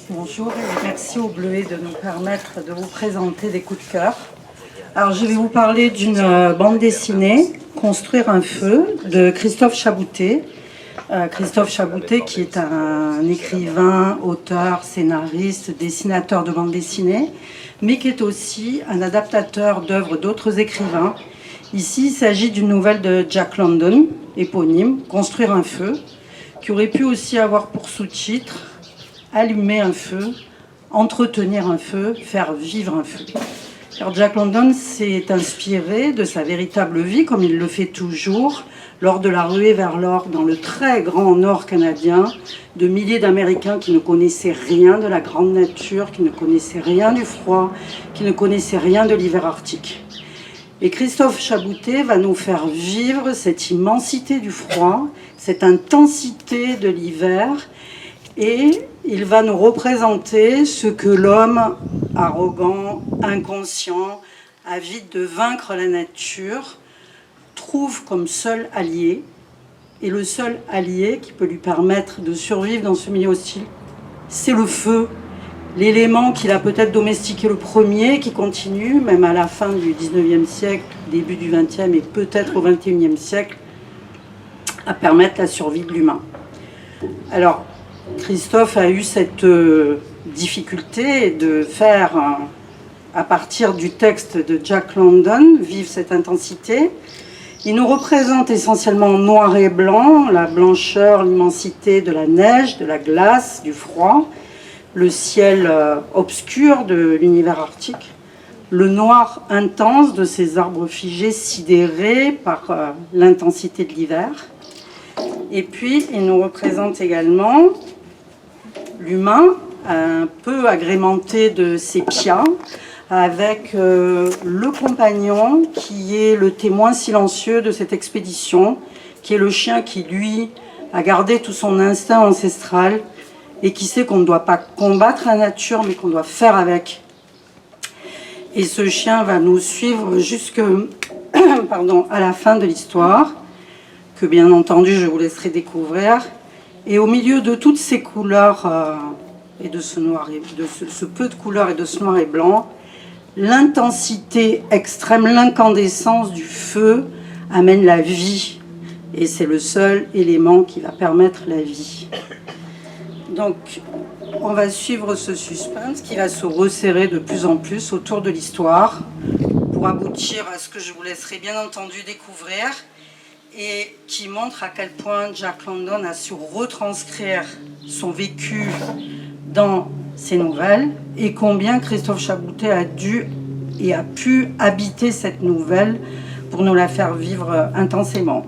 Bonjour et merci au Bleuet de nous permettre de vous présenter des coups de cœur. Alors je vais vous parler d'une bande dessinée, Construire un feu, de Christophe Chaboutet. Christophe Chaboutet qui est un écrivain, auteur, scénariste, dessinateur de bande dessinée, mais qui est aussi un adaptateur d'œuvres d'autres écrivains. Ici, il s'agit d'une nouvelle de Jack London, éponyme, Construire un feu, qui aurait pu aussi avoir pour sous-titre Allumer un feu, entretenir un feu, faire vivre un feu. Alors Jack London s'est inspiré de sa véritable vie, comme il le fait toujours, lors de la ruée vers l'or dans le très grand nord canadien, de milliers d'Américains qui ne connaissaient rien de la grande nature, qui ne connaissaient rien du froid, qui ne connaissaient rien de l'hiver arctique. Et Christophe Chaboutet va nous faire vivre cette immensité du froid, cette intensité de l'hiver, et il va nous représenter ce que l'homme arrogant, inconscient, avide de vaincre la nature, trouve comme seul allié. Et le seul allié qui peut lui permettre de survivre dans ce milieu hostile, c'est le feu, l'élément qu'il a peut-être domestiqué le premier, qui continue, même à la fin du 19e siècle, début du 20e et peut-être au 21e siècle, à permettre la survie de l'humain. Alors, Christophe a eu cette difficulté de faire, à partir du texte de Jack London, vivre cette intensité. Il nous représente essentiellement en noir et blanc, la blancheur, l'immensité de la neige, de la glace, du froid, le ciel obscur de l'univers arctique, le noir intense de ces arbres figés sidérés par l'intensité de l'hiver. Et puis, il nous représente également l'humain, un peu agrémenté de sépia, avec le compagnon qui est le témoin silencieux de cette expédition, qui est le chien qui, lui, a gardé tout son instinct ancestral et qui sait qu'on ne doit pas combattre la nature, mais qu'on doit faire avec. Et ce chien va nous suivre jusque à la fin de l'histoire, que bien entendu je vous laisserai découvrir. Et au milieu de toutes ces couleurs et de ce noir et de ce peu de couleurs et de ce noir et blanc, l'intensité extrême, l'incandescence du feu amène la vie. Et c'est le seul élément qui va permettre la vie. Donc, on va suivre ce suspense qui va se resserrer de plus en plus autour de l'histoire pour aboutir à ce que je vous laisserai bien entendu découvrir et qui montre à quel point Jack London a su retranscrire son vécu dans ses nouvelles et combien Christophe Chaboutet a dû et a pu habiter cette nouvelle pour nous la faire vivre intensément.